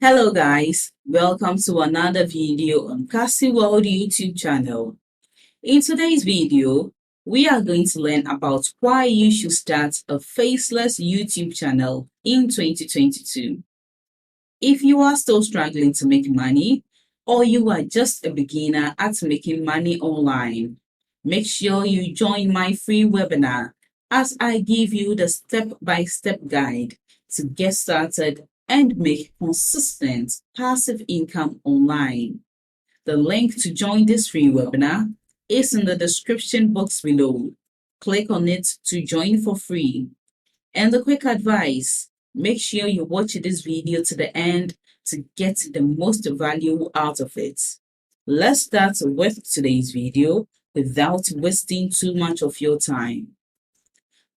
Hello guys, welcome to another video on Cassy World YouTube channel. In today's video, we are going to learn about why you should start a faceless YouTube channel in 2022. If you are still struggling to make money, or you are just a beginner at making money online, make sure you join my free webinar as I give you the step-by-step guide to get started and make consistent passive income online. The link to join this free webinar is in the description box below. Click on it to join for free. And a quick advice, make sure you watch this video to the end to get the most value out of it. Let's start with today's video without wasting too much of your time.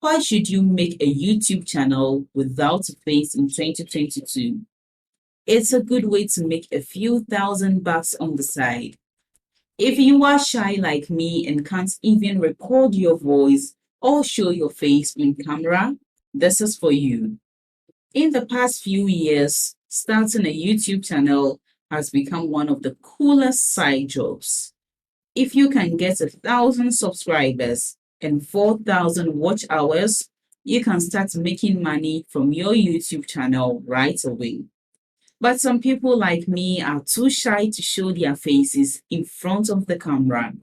Why should you make a YouTube channel without a face in 2022? It's a good way to make a few $1,000 on the side. If you are shy like me and can't even record your voice or show your face on camera, this is for you. In the past few years, starting a YouTube channel has become one of the coolest side jobs. If you can get 1,000 subscribers and 4,000 watch hours, you can start making money from your YouTube channel right away. But some people like me are too shy to show their faces in front of the camera.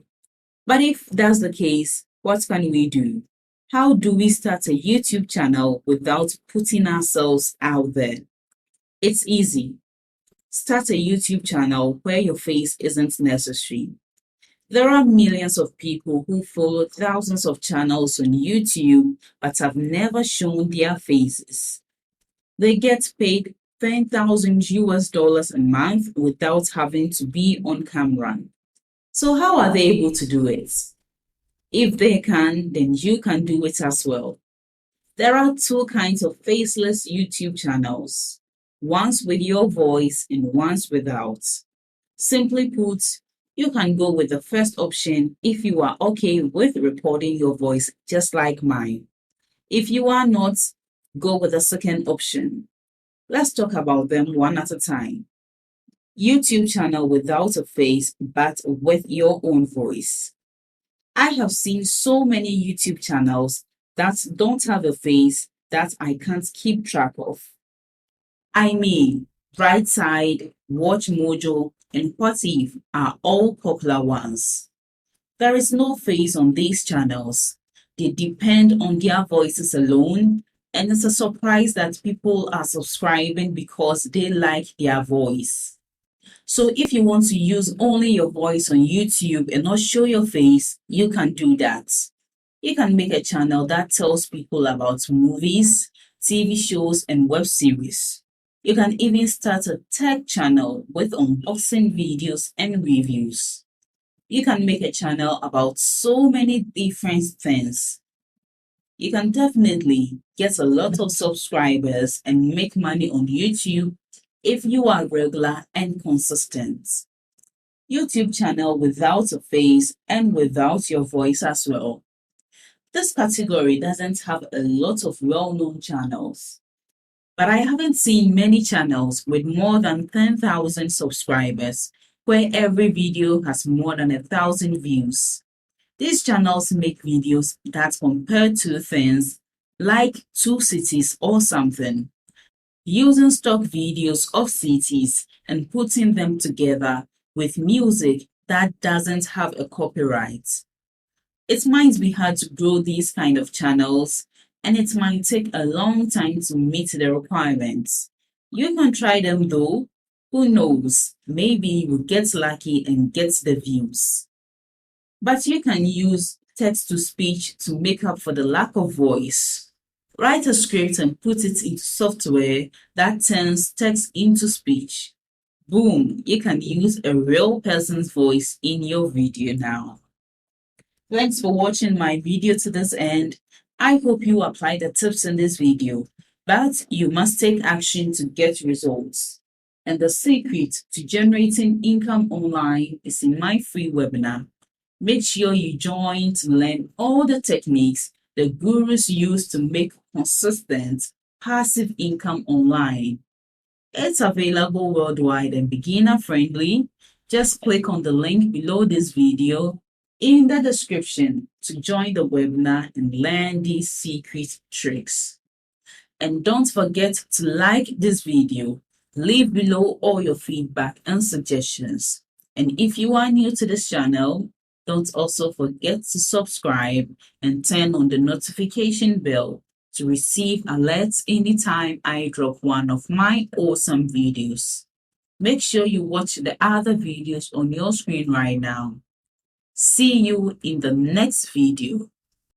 But if that's the case, what can we do? How do we start a YouTube channel without putting ourselves out there? It's easy. Start a YouTube channel where your face isn't necessary. There are millions of people who follow thousands of channels on YouTube but have never shown their faces. They get paid 10,000 US dollars a month without having to be on camera. So how are they able to do it? If they can, then you can do it as well. There are two kinds of faceless YouTube channels, ones with your voice and ones without. Simply put, you can go with the first option if you are okay with recording your voice just like mine. If you are not, go with the second option. Let's talk about them one at a time. YouTube channel without a face but with your own voice. I have seen so many YouTube channels that don't have a face that I can't keep track of. I mean, Brightside, Watch Mojo, and What If are all popular ones. There is no face on these channels. They depend on their voices alone, and it's a surprise that people are subscribing because they like their voice. So if you want to use only your voice on YouTube and not show your face, you can do that. You can make a channel that tells people about movies, TV shows, and web series. You can even start a tech channel with unboxing videos and reviews. You can make a channel about so many different things. You can definitely get a lot of subscribers and make money on YouTube if you are regular and consistent. YouTube channel without a face and without your voice as well. This category doesn't have a lot of well-known channels, but I haven't seen many channels with more than 10,000 subscribers where every video has more than 1,000 views. These channels make videos that compare two things, like two cities or something, using stock videos of cities and putting them together with music that doesn't have a copyright. It might be hard to grow these kind of channels, and it might take a long time to meet the requirements. You can try them though. Who knows? Maybe you will get lucky and get the views. But you can use text-to-speech to make up for the lack of voice. Write a script and put it into software that turns text into speech. Boom, you can use a real person's voice in your video now. Thanks for watching my video to this end. I hope you apply the tips in this video, but you must take action to get results. And the secret to generating income online is in my free webinar. Make sure you join to learn all the techniques the gurus use to make consistent passive income online. It's available worldwide and beginner friendly. Just click on the link below this video in the description to join the webinar and learn these secret tricks. And don't forget to like this video. Leave below all your feedback and suggestions. And if you are new to this channel, don't also forget to subscribe and turn on the notification bell to receive alerts anytime I drop one of my awesome videos. Make sure you watch the other videos on your screen right now. See you in the next video.